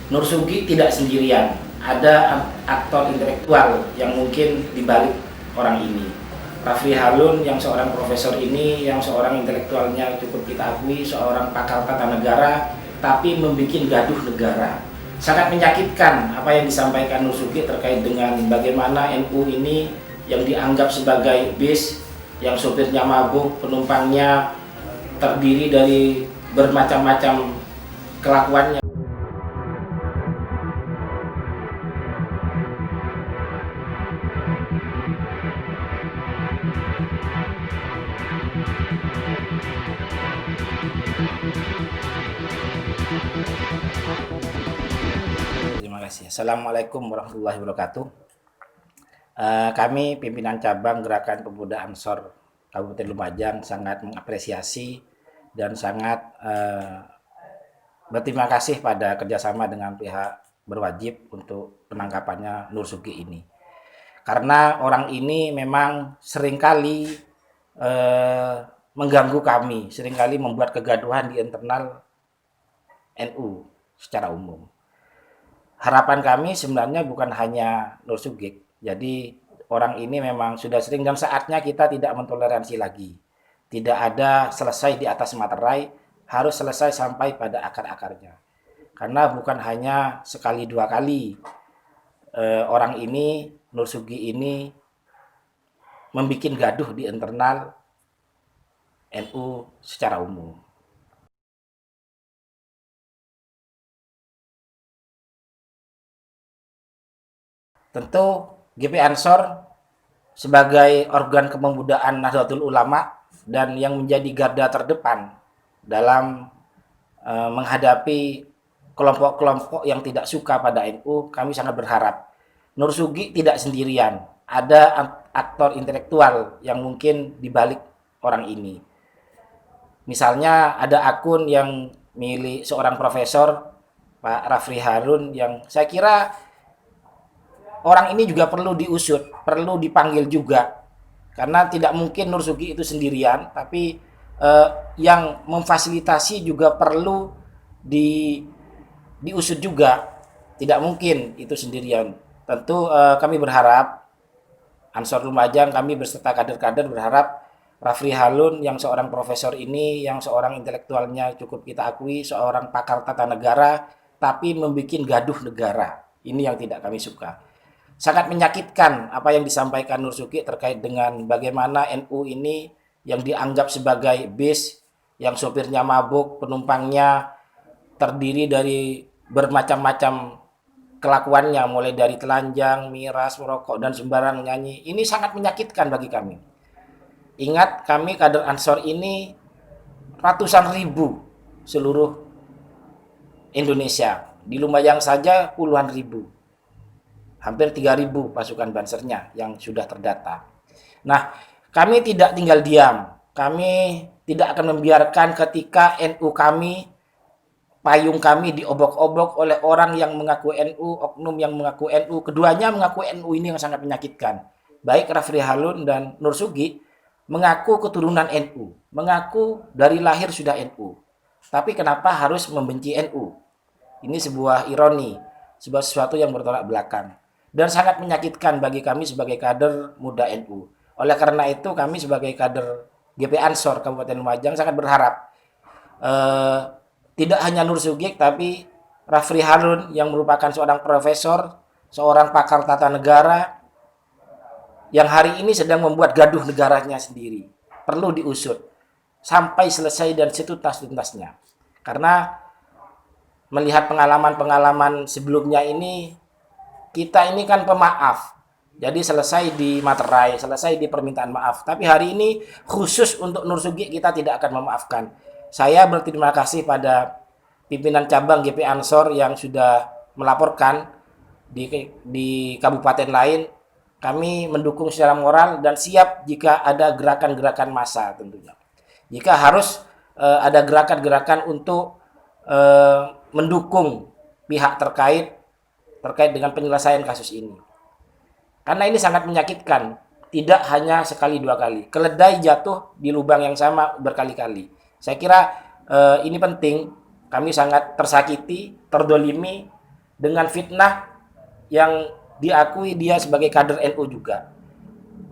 Nur Sugi tidak sendirian, ada aktor intelektual yang mungkin dibalik orang ini. Rafli Harun yang seorang profesor ini, yang seorang intelektualnya cukup kita akui, seorang pakar tata negara, tapi membuat gaduh negara. Sangat menyakitkan apa yang disampaikan Nur Sugi terkait dengan bagaimana NU ini yang dianggap sebagai bis, yang sopirnya mabuk, penumpangnya terdiri dari bermacam-macam kelakuannya. Terima kasih. Assalamualaikum warahmatullahi wabarakatuh. Kami pimpinan cabang Gerakan Pemuda Ansor Kabupaten Lumajang sangat mengapresiasi dan sangat berterima kasih pada kerjasama dengan pihak berwajib untuk penangkapannya Nur Sugi ini. Karena orang ini memang seringkali mengganggu kami, seringkali membuat kegaduhan di internal NU secara umum. Harapan kami sebenarnya bukan hanya Nur Sugi. Jadi orang ini memang sudah sering dan saatnya kita tidak mentoleransi lagi. Tidak ada selesai di atas materai, harus selesai sampai pada akar-akarnya. Karena bukan hanya sekali dua kali orang ini, Nur Sugi ini membuat gaduh di internal NU secara umum. Tentu GP Ansor sebagai organ kepemudaan Nahdlatul Ulama dan yang menjadi garda terdepan dalam menghadapi kelompok-kelompok yang tidak suka pada NU, kami sangat berharap Nur Sugi tidak sendirian, ada aktor intelektual yang mungkin dibalik orang ini. Misalnya ada akun yang milik seorang profesor, Pak Rafli Harun, yang saya kira orang ini juga perlu diusut, perlu dipanggil juga. Karena tidak mungkin Nur Sugi itu sendirian, tapi yang memfasilitasi juga perlu diusut juga. Tidak mungkin itu sendirian. Tentu kami berharap, Ansor Lumajang, kami beserta kader-kader berharap Rafli Harun yang seorang profesor ini, yang seorang intelektualnya cukup kita akui, seorang pakar tata negara, tapi membuat gaduh negara. Ini yang tidak kami suka. Sangat menyakitkan apa yang disampaikan Nur Sugi terkait dengan bagaimana NU ini yang dianggap sebagai bis, yang sopirnya mabuk, penumpangnya terdiri dari bermacam-macam kelakuannya, mulai dari telanjang, miras, merokok, dan sembarang nyanyi. Ini sangat menyakitkan bagi kami. Ingat, kami kader Ansor ini ratusan ribu seluruh Indonesia. Di Lumajang saja puluhan ribu. Hampir 3.000 pasukan bansernya yang sudah terdata. Nah, kami tidak tinggal diam. Kami tidak akan membiarkan ketika NU kami, payung kami diobok-obok oleh orang yang mengaku NU, oknum yang mengaku NU. Keduanya mengaku NU, ini yang sangat menyakitkan. Baik Rafli Harun dan Nur Sugi mengaku keturunan NU, mengaku dari lahir sudah NU. Tapi kenapa harus membenci NU? Ini sebuah ironi, sebuah sesuatu yang bertolak belakang. Dan sangat menyakitkan bagi kami sebagai kader muda NU. Oleh karena itu kami sebagai kader GP Ansor Kabupaten Lumajang sangat berharap tidak hanya Nur Sugi tapi Rafli Harun yang merupakan seorang profesor, seorang pakar tata negara yang hari ini sedang membuat gaduh negaranya sendiri. Perlu diusut sampai selesai dan setuntas-tuntasnya. Karena melihat pengalaman-pengalaman sebelumnya ini, kita ini kan pemaaf. Jadi selesai di materai, selesai di permintaan maaf. Tapi hari ini khusus untuk Nur Sugi kita tidak akan memaafkan. Saya berterima kasih pada pimpinan cabang GP Ansor yang sudah melaporkan di kabupaten lain. Kami mendukung secara moral dan siap jika ada gerakan-gerakan massa tentunya. Jika harus ada gerakan-gerakan untuk mendukung pihak terkait dengan penyelesaian kasus ini. Karena ini sangat menyakitkan, tidak hanya sekali dua kali. Keledai jatuh di lubang yang sama berkali-kali. Saya kira ini penting, kami sangat tersakiti, terdolimi dengan fitnah yang diakui dia sebagai kader NU juga.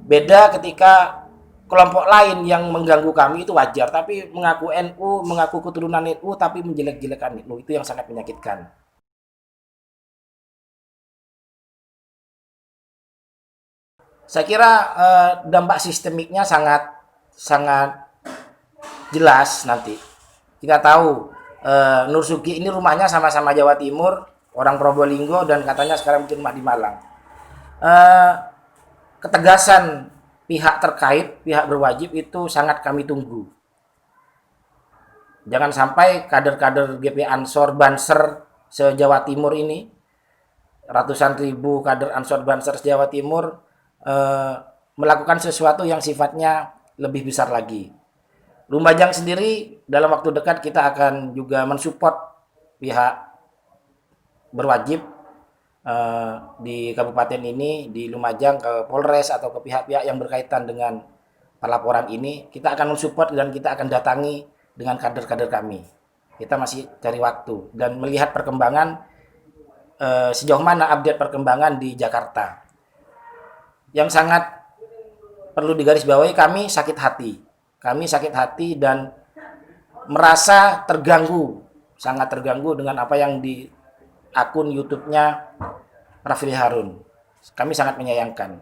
Beda ketika kelompok lain yang mengganggu kami itu wajar, tapi mengaku NU, mengaku keturunan NU, tapi menjelek-jelekan NU, itu yang sangat menyakitkan. Saya kira dampak sistemiknya sangat sangat jelas nanti. Kita tahu Nur Sugi ini rumahnya sama-sama Jawa Timur, orang Probolinggo, dan katanya sekarang bikin rumah di Malang. Eh, Ketegasan pihak terkait, pihak berwajib itu sangat kami tunggu. Jangan sampai kader-kader GP Ansor Banser se-Jawa Timur ini, ratusan ribu kader Ansor Banser se-Jawa Timur melakukan sesuatu yang sifatnya lebih besar lagi. Lumajang sendiri dalam waktu dekat kita akan juga mensupport pihak berwajib di kabupaten ini, di Lumajang, ke Polres atau ke pihak-pihak yang berkaitan dengan pelaporan ini. Kita akan mensupport dan kita akan datangi dengan kader-kader kami. Kita masih cari waktu dan melihat perkembangan sejauh mana update perkembangan di Jakarta. Yang sangat perlu digarisbawahi, kami sakit hati. Kami sakit hati dan merasa terganggu, sangat terganggu dengan apa yang di akun YouTube-nya Rafli Harun. Kami sangat menyayangkan.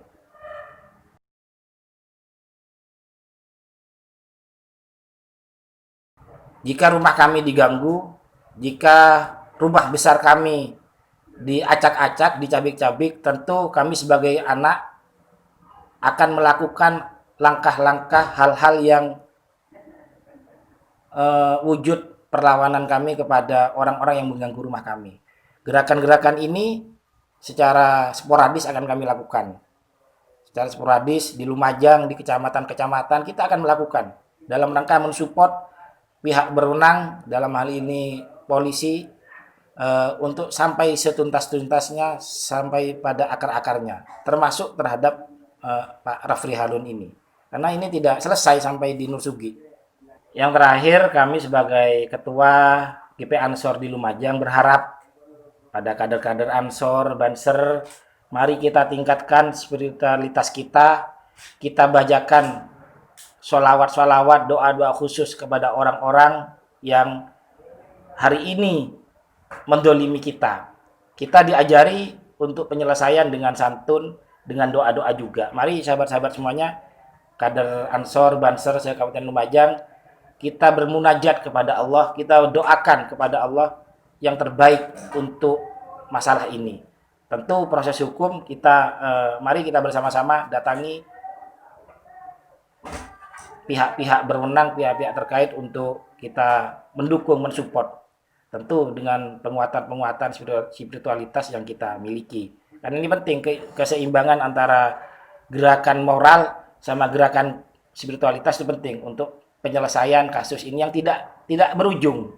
Jika rumah kami diganggu, jika rumah besar kami diacak-acak, dicabik-cabik, tentu kami sebagai anak akan melakukan langkah-langkah hal-hal yang wujud perlawanan kami kepada orang-orang yang mengganggu rumah kami. Gerakan-gerakan ini secara sporadis akan kami lakukan. Secara sporadis di Lumajang, di kecamatan-kecamatan kita akan melakukan dalam rangka mensupport pihak berwenang, dalam hal ini polisi, untuk sampai setuntas-tuntasnya, sampai pada akar-akarnya, termasuk terhadap Pak Rafli Harun ini. Karena ini tidak selesai sampai di Nur Sugi. Yang terakhir, kami sebagai ketua GP Ansor di Lumajang berharap pada kader-kader Ansor, Banser, mari kita tingkatkan spiritualitas kita. Kita bajakan sholawat-sholawat, doa-doa khusus kepada orang-orang yang hari ini mendolimi kita. Kita diajari untuk penyelesaian dengan santun, dengan doa-doa juga. Mari sahabat-sahabat semuanya, kader Ansor, Banser, Kabupaten Lumajang, kita bermunajat kepada Allah, kita doakan kepada Allah yang terbaik untuk masalah ini. Tentu proses hukum kita, mari kita bersama-sama datangi pihak-pihak berwenang, pihak-pihak terkait untuk kita mendukung, mensupport. Tentu dengan penguatan-penguatan spiritualitas yang kita miliki. Karena ini penting, keseimbangan antara gerakan moral sama gerakan spiritualitas itu penting untuk penyelesaian kasus ini yang tidak berujung.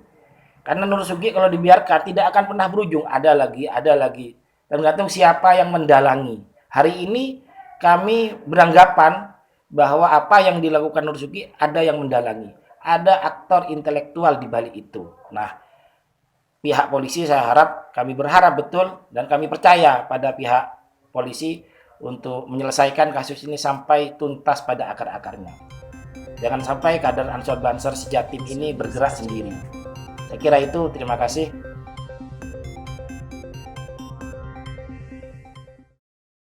Karena Nur Sugi kalau dibiarkan tidak akan pernah berujung, ada lagi. Tergantung siapa yang mendalangi. Hari ini kami beranggapan bahwa apa yang dilakukan Nur Sugi ada yang mendalangi. Ada aktor intelektual di balik itu. Nah, pihak polisi saya harap, kami berharap betul dan kami percaya pada pihak polisi untuk menyelesaikan kasus ini sampai tuntas pada akar-akarnya. Jangan sampai kader Ansor Banser Sejatim ini bergerak sendiri. Saya kira itu, terima kasih.